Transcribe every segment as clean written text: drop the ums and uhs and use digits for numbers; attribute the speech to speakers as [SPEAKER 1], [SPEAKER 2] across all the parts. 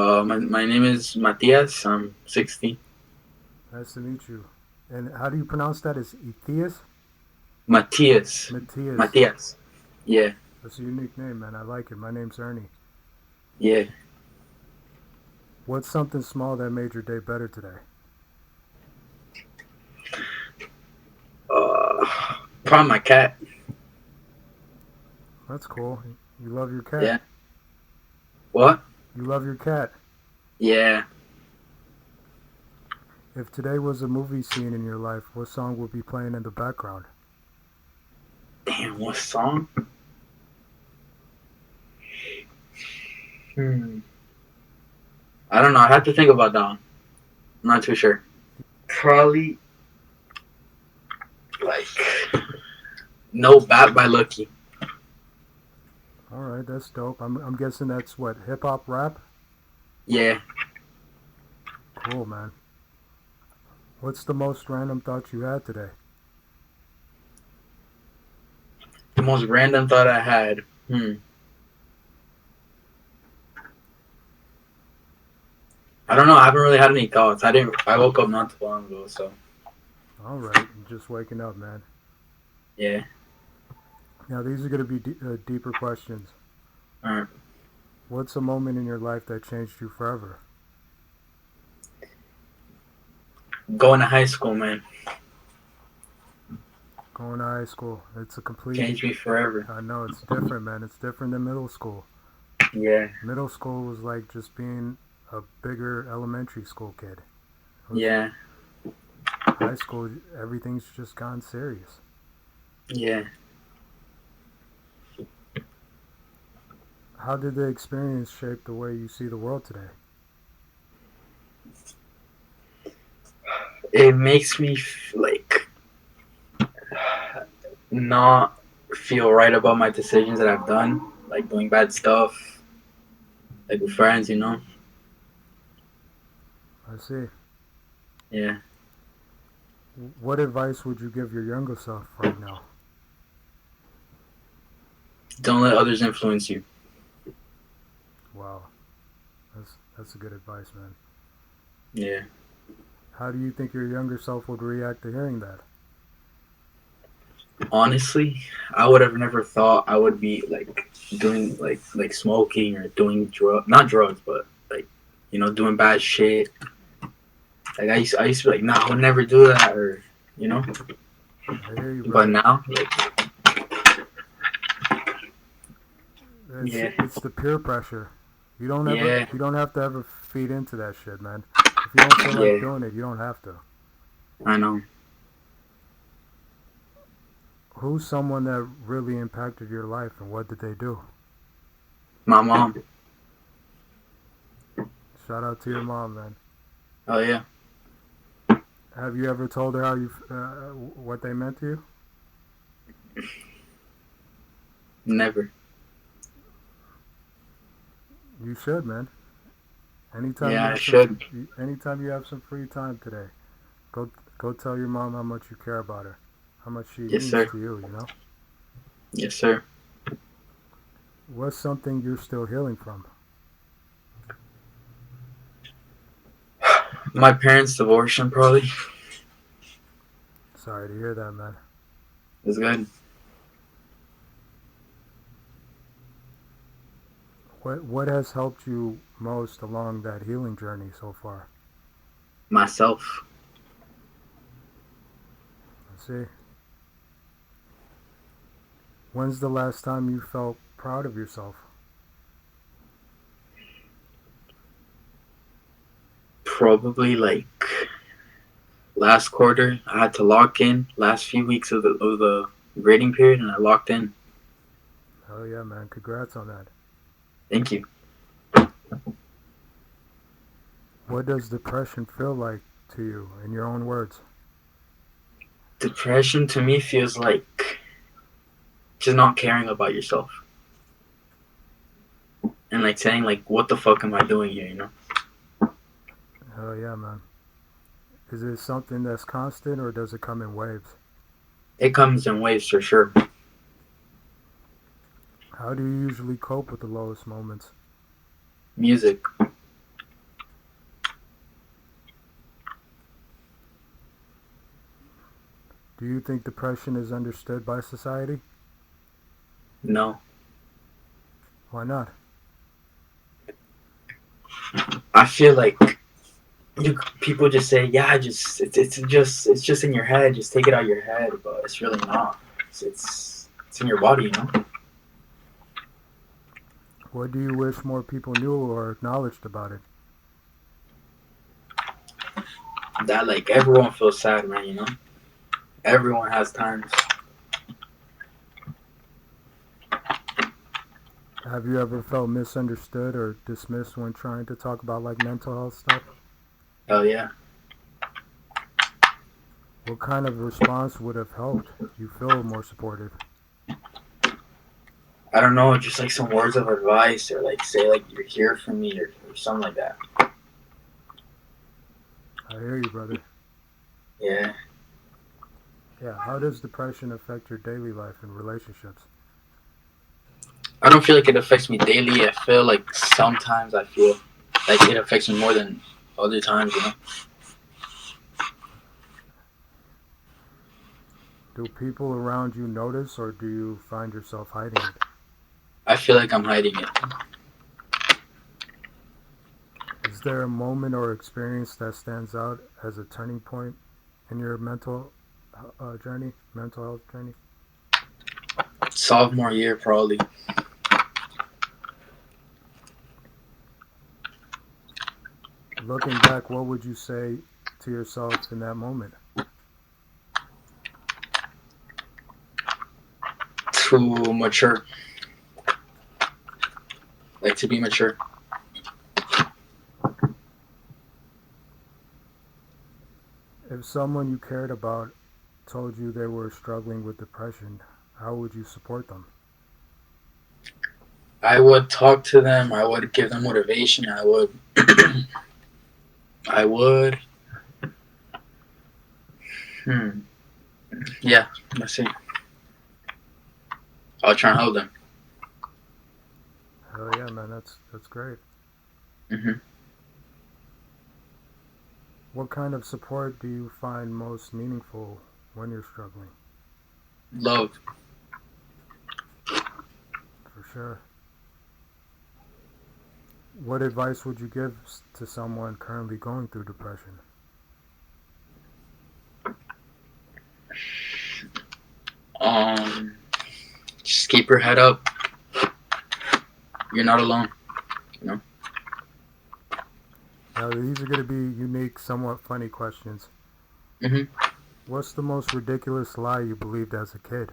[SPEAKER 1] My name is Martiaz. I'm 16.
[SPEAKER 2] Nice to meet you. And how do you pronounce that? Is Ethias?
[SPEAKER 1] Matthias.
[SPEAKER 2] Matthias.
[SPEAKER 1] Matthias. Yeah,
[SPEAKER 2] That's a unique name, man. I like it. My name's Ernie.
[SPEAKER 1] yeah.
[SPEAKER 2] What's something small that made your day better today?
[SPEAKER 1] Uh, Probably my cat.
[SPEAKER 2] That's cool. You love your cat.
[SPEAKER 1] Yeah. What?
[SPEAKER 2] You love your cat.
[SPEAKER 1] Yeah.
[SPEAKER 2] If today was a movie scene in your life, what song would be playing in the background?
[SPEAKER 1] Damn, what song? Hmm. I don't know. I have to think about that one. I'm not too sure. Probably like No Bat by Lucky.
[SPEAKER 2] All right, that's dope. I'm guessing that's what, hip hop rap?
[SPEAKER 1] Yeah.
[SPEAKER 2] Cool, man. What's the most random thought you had today?
[SPEAKER 1] The most random thought I had. I don't know. I haven't really had any thoughts. I didn't. I woke up not too long ago, so
[SPEAKER 2] All right, just waking up, man.
[SPEAKER 1] yeah.
[SPEAKER 2] Now, these are going to be deeper questions.
[SPEAKER 1] All right.
[SPEAKER 2] What's a moment in your life that changed you forever?
[SPEAKER 1] Going to high school, man,
[SPEAKER 2] Going to high school. It's a complete.
[SPEAKER 1] changed me forever.
[SPEAKER 2] I know it's different, man. It's different than middle school.
[SPEAKER 1] Yeah.
[SPEAKER 2] Middle school was like just being a bigger elementary school kid. It was
[SPEAKER 1] Yeah.
[SPEAKER 2] high school. Everything's just gone serious.
[SPEAKER 1] Yeah.
[SPEAKER 2] How did the experience shape the way you see the world today?
[SPEAKER 1] It makes me like not feel right about my decisions that I've done, like doing bad stuff, like with friends, you know.
[SPEAKER 2] I see.
[SPEAKER 1] Yeah.
[SPEAKER 2] What advice would you give your younger self right now?
[SPEAKER 1] Don't let others influence you.
[SPEAKER 2] Wow, that's a good advice, man.
[SPEAKER 1] Yeah.
[SPEAKER 2] How do you think your younger self would react to hearing that?
[SPEAKER 1] Honestly, I would have never thought I would be like doing like smoking or doing not drugs, but like doing bad shit. Like I used to be like, nah, I would never do that, or you know.
[SPEAKER 2] I hear you,
[SPEAKER 1] But
[SPEAKER 2] brother.
[SPEAKER 1] now, like, yeah,
[SPEAKER 2] It's the peer pressure.
[SPEAKER 1] yeah,
[SPEAKER 2] You don't have to ever feed into that shit, man. If you don't feel like
[SPEAKER 1] yeah.
[SPEAKER 2] doing it, you don't have to.
[SPEAKER 1] I know.
[SPEAKER 2] Who's someone that really impacted your life and what did they do?
[SPEAKER 1] My mom.
[SPEAKER 2] Shout out to your mom, man.
[SPEAKER 1] Oh yeah.
[SPEAKER 2] Have you ever told her how you what they meant to you?
[SPEAKER 1] Never.
[SPEAKER 2] You should, man.
[SPEAKER 1] Yeah, I should.
[SPEAKER 2] Anytime you have some free time today, go go tell your mom how much you care about her, how much she
[SPEAKER 1] Yes,
[SPEAKER 2] means
[SPEAKER 1] sir.
[SPEAKER 2] to you. You know,
[SPEAKER 1] Yes, sir.
[SPEAKER 2] what's something you're still healing from?
[SPEAKER 1] My parents' divorce, probably.
[SPEAKER 2] Sorry to hear that, man.
[SPEAKER 1] Is good.
[SPEAKER 2] What has helped you most along that healing journey so far?
[SPEAKER 1] Myself.
[SPEAKER 2] Let's see. When's the last time you felt proud of yourself?
[SPEAKER 1] Probably like last quarter. I had to lock in last few weeks of the grading period, and I locked in.
[SPEAKER 2] Oh yeah, man. Congrats on that.
[SPEAKER 1] Thank you.
[SPEAKER 2] What does depression feel like to you, in your own words?
[SPEAKER 1] Depression to me feels like just not caring about yourself and like saying like, "What the fuck am I doing here?" You know.
[SPEAKER 2] Oh yeah, man. Is it something that's constant or does it come in waves?
[SPEAKER 1] It comes in waves for sure.
[SPEAKER 2] How do you usually cope with the lowest moments?
[SPEAKER 1] Music.
[SPEAKER 2] Do you think depression is understood by society?
[SPEAKER 1] No,
[SPEAKER 2] Why not?
[SPEAKER 1] I feel like people just say, yeah, just it's just in your head. Just take it out of your head, but it's really not. It's in your body, you know.
[SPEAKER 2] What do you wish more people knew or acknowledged about it?
[SPEAKER 1] That like everyone feels sad, man. You know, everyone has times.
[SPEAKER 2] Have you ever felt misunderstood or dismissed when trying to talk about like mental health stuff?
[SPEAKER 1] Hell yeah.
[SPEAKER 2] What kind of response would have helped you feel more supportive?
[SPEAKER 1] I don't know, just like some words of advice or like say like you're here for me or something like that.
[SPEAKER 2] I hear you, brother.
[SPEAKER 1] Yeah.
[SPEAKER 2] Yeah, how does depression affect your daily life and relationships?
[SPEAKER 1] I don't feel like it affects me daily. I feel like sometimes I feel like it affects me more than other times, you know?
[SPEAKER 2] Do people around you notice or do you find yourself hiding it?
[SPEAKER 1] I feel like I'm hiding it.
[SPEAKER 2] Is there a moment or experience that stands out as a turning point in your mental health journey?
[SPEAKER 1] Sophomore year, probably.
[SPEAKER 2] Looking back, what would you say to yourself in that moment?
[SPEAKER 1] To mature. Like to be mature.
[SPEAKER 2] If someone you cared about told you they were struggling with depression, how would you support them?
[SPEAKER 1] I would talk to them. I would give them motivation. I would. Hmm. Yeah, let's see. I'll try and help them.
[SPEAKER 2] Hell yeah, man, that's great.
[SPEAKER 1] Hmm.
[SPEAKER 2] What kind of support do you find most meaningful when you're struggling?
[SPEAKER 1] Love.
[SPEAKER 2] For sure. What advice would you give to someone currently going through depression?
[SPEAKER 1] Um, just keep your head up. You're not alone. You know.
[SPEAKER 2] Now, these are going to be unique, somewhat funny questions.
[SPEAKER 1] Hmm.
[SPEAKER 2] What's the most ridiculous lie you believed as a kid?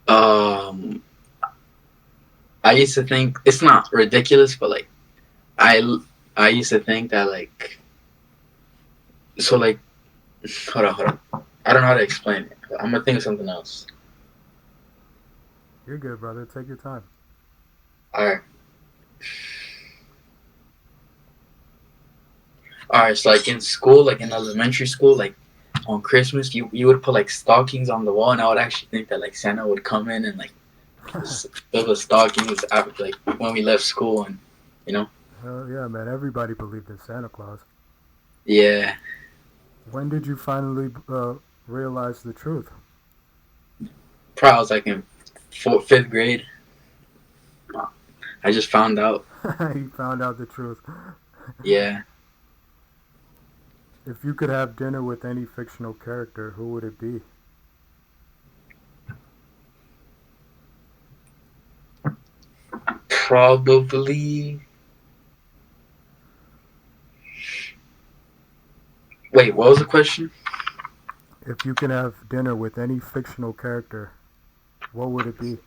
[SPEAKER 1] Um, I used to think it's not ridiculous, but like I I used to think that like so like hold on. I don't know how to explain it. I'm gonna think of something else.
[SPEAKER 2] You're good, brother. Take your time.
[SPEAKER 1] All right, all right. So like in school, like in elementary school, like on Christmas, you would put like stockings on the wall, and I would actually think that like Santa would come in and like fill the stockings after like when we left school, and you know,
[SPEAKER 2] Hell yeah, man. Everybody believed in Santa Claus.
[SPEAKER 1] yeah.
[SPEAKER 2] When did you finally realize the truth?
[SPEAKER 1] Probably I was like in fifth grade. I just found out.
[SPEAKER 2] You found out the truth.
[SPEAKER 1] Yeah.
[SPEAKER 2] If you could have dinner with any fictional character, who would it be?
[SPEAKER 1] Probably. Wait, what was the question?
[SPEAKER 2] If you can have dinner with any fictional character, what would it be?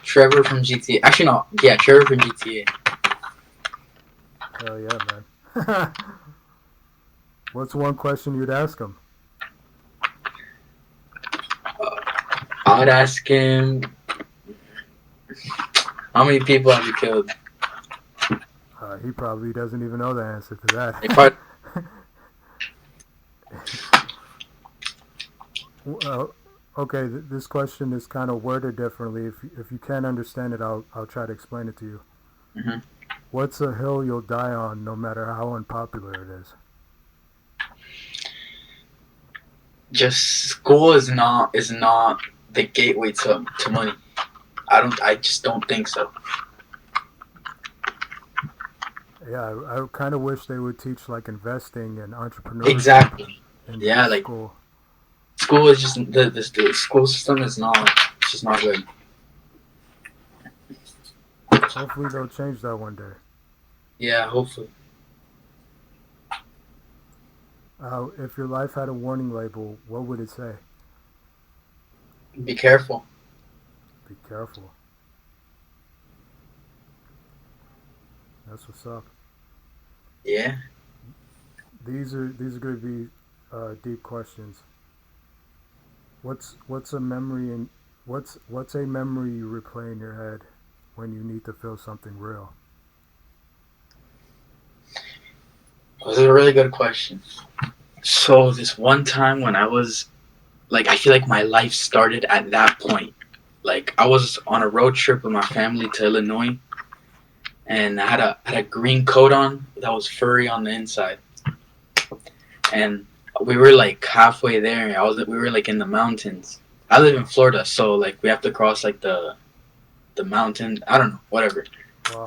[SPEAKER 1] Trevor from GTA. Actually, no. Yeah, Trevor from GTA.
[SPEAKER 2] Hell yeah, man. What's one question you'd ask him?
[SPEAKER 1] I'd ask him, how many people have you killed?
[SPEAKER 2] He probably doesn't even know the answer to
[SPEAKER 1] If I,
[SPEAKER 2] that. Well, okay, this question is kind of worded differently. If you can't understand it, I'll try to explain it to you.
[SPEAKER 1] Mhm.
[SPEAKER 2] What's a hill you'll die on, no matter how unpopular it is?
[SPEAKER 1] just school is not the gateway to money. I just don't think so.
[SPEAKER 2] Yeah, I kind of wish they would teach like investing and entrepreneurship
[SPEAKER 1] Exactly.
[SPEAKER 2] in
[SPEAKER 1] Yeah, like
[SPEAKER 2] school.
[SPEAKER 1] school is just the school system is not, it's just not good.
[SPEAKER 2] Hopefully they'll change that one day.
[SPEAKER 1] Yeah, hopefully.
[SPEAKER 2] If your life had a warning label, what would it say?
[SPEAKER 1] Be careful.
[SPEAKER 2] Be careful. That's what's up.
[SPEAKER 1] Yeah.
[SPEAKER 2] These are going to be deep questions. What's a memory in what's a memory you replay in your head when you need to feel something real?
[SPEAKER 1] This is a really good question. So this one time when I was like, I feel like my life started at that point. Like I was on a road trip with my family to Illinois, and I had a green coat on that was furry on the inside, and we were like halfway there. We were like in the mountains. I live in Florida, so like we have to cross like the mountain. I don't know, whatever.
[SPEAKER 2] Wow,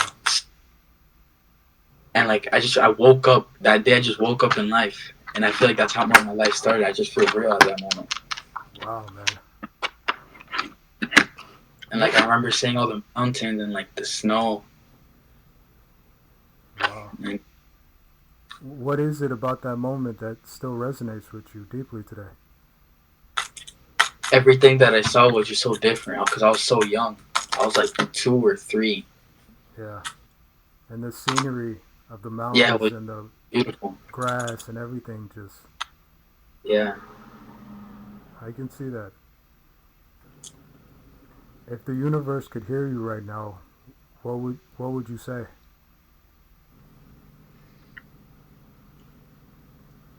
[SPEAKER 1] And like I woke up that day. I just woke up in life, and I feel like that's how my life started. I just feel real at that moment.
[SPEAKER 2] wow, man,
[SPEAKER 1] And like I remember seeing all the mountains and like the snow
[SPEAKER 2] wow.
[SPEAKER 1] and
[SPEAKER 2] What is it about that moment that still resonates with you deeply today?
[SPEAKER 1] everything that I saw was just so different because I was so young. I was like 2 or 3.
[SPEAKER 2] Yeah, and the scenery of the
[SPEAKER 1] Yeah, it
[SPEAKER 2] mountains
[SPEAKER 1] was
[SPEAKER 2] and the
[SPEAKER 1] beautiful.
[SPEAKER 2] grass and everything just
[SPEAKER 1] Yeah.
[SPEAKER 2] I can see that. If the universe could hear you right now, what would you say?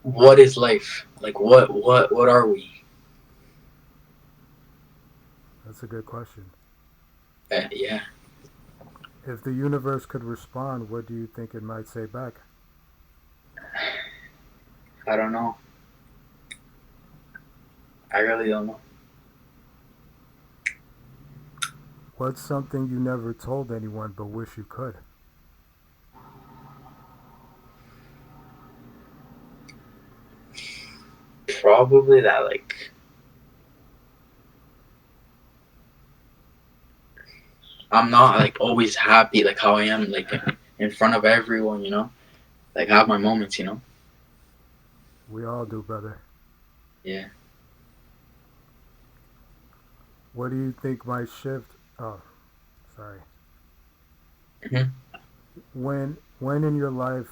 [SPEAKER 1] What is life? Like what are we?
[SPEAKER 2] That's a good question.
[SPEAKER 1] Yeah.
[SPEAKER 2] If the universe could respond, what do you think it might say back?
[SPEAKER 1] I don't know. I really don't know.
[SPEAKER 2] What's something you never told anyone but wish you could?
[SPEAKER 1] Probably that like I'm not like always happy like how I am like in front of everyone. Like I have my moments.
[SPEAKER 2] We all do, brother.
[SPEAKER 1] Yeah.
[SPEAKER 2] What do you think might shift? Oh, sorry.
[SPEAKER 1] Hmm.
[SPEAKER 2] When in your life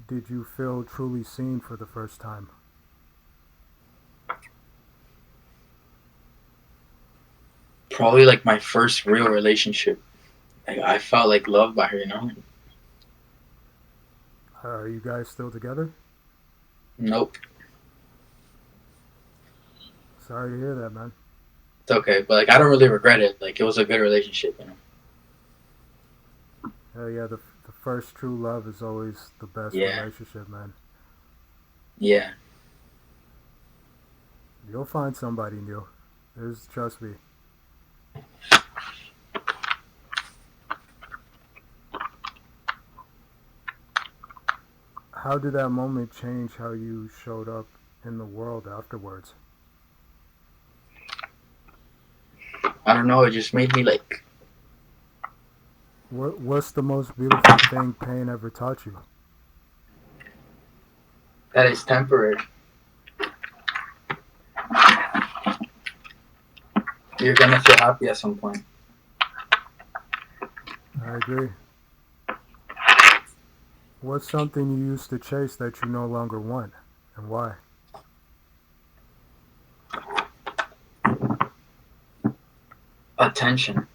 [SPEAKER 2] did you feel truly seen for the first time?
[SPEAKER 1] Probably like my first real relationship. Like I felt like loved by her.
[SPEAKER 2] Are you guys still together?
[SPEAKER 1] Nope.
[SPEAKER 2] Sorry to hear that, man.
[SPEAKER 1] It's okay, but like I don't really regret it. Like it was a good relationship.
[SPEAKER 2] Hell yeah, the first true love is always the best
[SPEAKER 1] Yeah.
[SPEAKER 2] relationship, man.
[SPEAKER 1] Yeah.
[SPEAKER 2] You'll find somebody new. There's trust me. How did that moment change how you showed up in the world afterwards?
[SPEAKER 1] I don't know. It just made me like
[SPEAKER 2] What's the most beautiful thing pain ever taught you?
[SPEAKER 1] that is temporary. You're gonna feel happy at some point.
[SPEAKER 2] I agree. What's something you used to chase that you no longer want, and why?
[SPEAKER 1] Attention.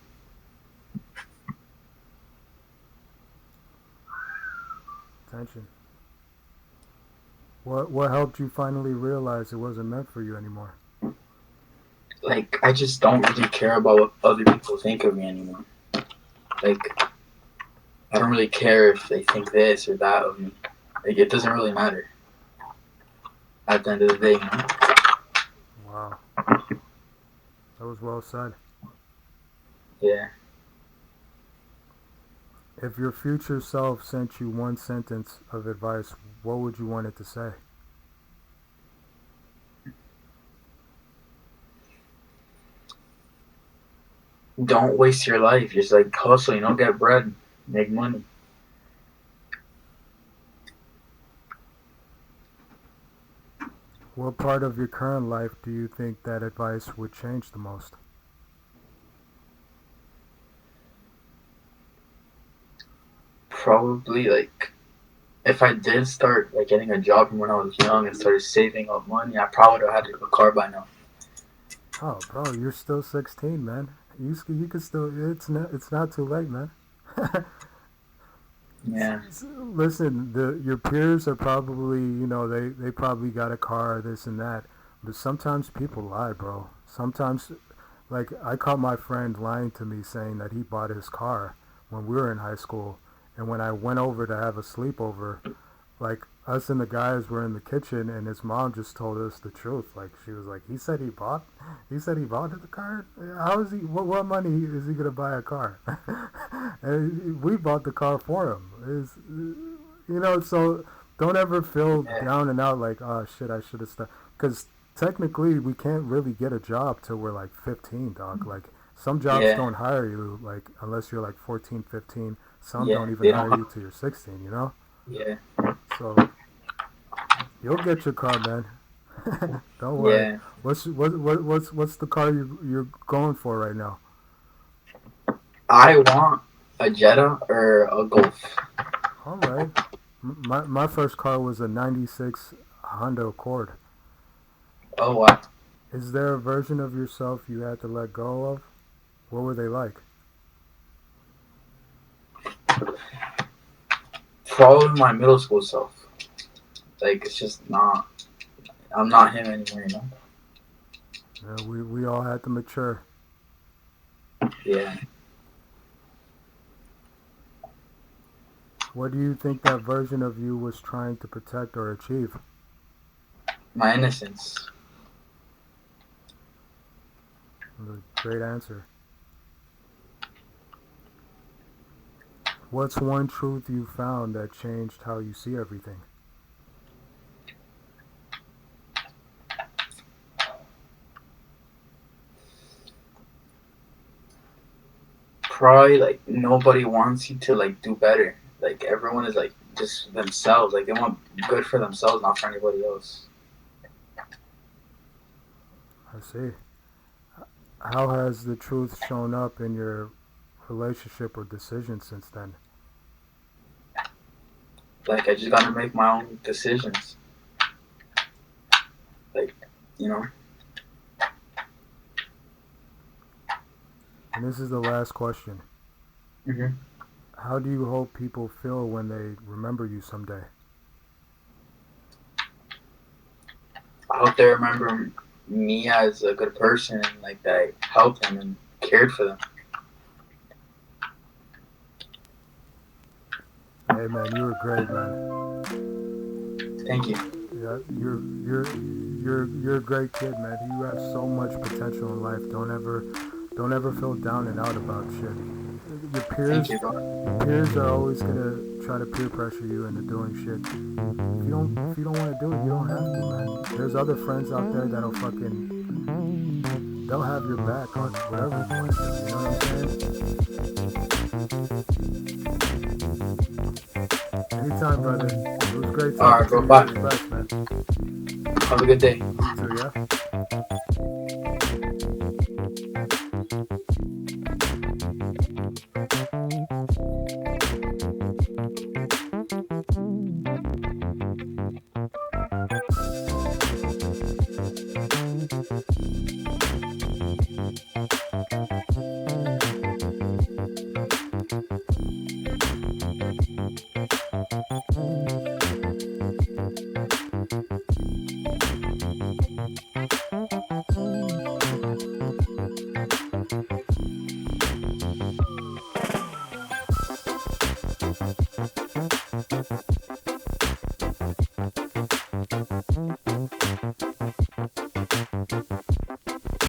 [SPEAKER 2] Attention. What helped you finally realize it wasn't meant for you anymore?
[SPEAKER 1] Like I just don't really care about what other people think of me anymore. Like I don't really care if they think this or that of me. Like it doesn't really matter at the end of the day.
[SPEAKER 2] That was well said.
[SPEAKER 1] Yeah.
[SPEAKER 2] If your future self sent you one sentence of advice, what would you want it to say?
[SPEAKER 1] Don't waste your life. Just like hustle, get bread, make money.
[SPEAKER 2] What part of your current life do you think that advice would change the most?
[SPEAKER 1] Probably like if I did start like getting a job from when I was young and started saving up money, I probably would have had a car by now.
[SPEAKER 2] Oh, bro, you're still 16, man. You can still. It's not too late, man.
[SPEAKER 1] Yeah.
[SPEAKER 2] Listen, your peers are probably they probably got a car, this and that, but sometimes people lie, bro. Sometimes, like, I caught my friend lying to me saying that he bought his car when we were in high school, and when I went over to have a sleepover, like, us and the guys were in the kitchen, and his mom just told us the truth. Like, she was like, he said he bought the car. How is he? What money is he gonna buy a car? And we bought the car for him. So don't ever feel
[SPEAKER 1] Yeah.
[SPEAKER 2] down and out like, oh shit, I should have started. Because technically, we can't really get a job till we're like 15, dog. Like, some jobs
[SPEAKER 1] Yeah.
[SPEAKER 2] don't hire you like unless you're like 14, 15. Some
[SPEAKER 1] Yeah.
[SPEAKER 2] don't even
[SPEAKER 1] They don't.
[SPEAKER 2] hire you till you're 16.
[SPEAKER 1] Yeah.
[SPEAKER 2] So you'll get your car, man. Don't worry.
[SPEAKER 1] Yeah.
[SPEAKER 2] What's the car you're going for right now?
[SPEAKER 1] I want a Jetta or a Golf.
[SPEAKER 2] All right. My first car was a '96 Honda Accord.
[SPEAKER 1] Oh wow.
[SPEAKER 2] Is there a version of yourself you had to let go of? What were they like?
[SPEAKER 1] Probably my middle school self. Like it's just not. I'm not him anymore.
[SPEAKER 2] We all had to mature.
[SPEAKER 1] Yeah.
[SPEAKER 2] What do you think that version of you was trying to protect or achieve?
[SPEAKER 1] My innocence.
[SPEAKER 2] Great answer. What's one truth you found that changed how you see everything?
[SPEAKER 1] Probably like nobody wants you to like do better. Like everyone is like just themselves. Like they want good for themselves, not for anybody else.
[SPEAKER 2] I see. How has the truth shown up in your relationship or decision since then?
[SPEAKER 1] Like I just gotta make my own decisions. Like you know.
[SPEAKER 2] And this is the last question.
[SPEAKER 1] hmm
[SPEAKER 2] How do you hope people feel when they remember you someday?
[SPEAKER 1] I hope they remember me as a good person and like that I helped them and cared for them.
[SPEAKER 2] Hey man, you were great, man.
[SPEAKER 1] Thank you.
[SPEAKER 2] Yeah, you're a great kid, man. You have so much potential in life. Don't ever feel down and out about shit. Your
[SPEAKER 1] Thank
[SPEAKER 2] peers
[SPEAKER 1] you, bro.
[SPEAKER 2] your peers are always gonna try to peer pressure you into doing shit. If you don't want to do it, you don't have to, man. There's other friends out there they'll have your back on whatever you want to do. You know what I'm saying? Anytime, brother. It was great
[SPEAKER 1] All
[SPEAKER 2] talking
[SPEAKER 1] right,
[SPEAKER 2] to
[SPEAKER 1] bro.
[SPEAKER 2] you.
[SPEAKER 1] Bye.
[SPEAKER 2] You're the best, man.
[SPEAKER 1] Have a good day.
[SPEAKER 2] You too, yeah?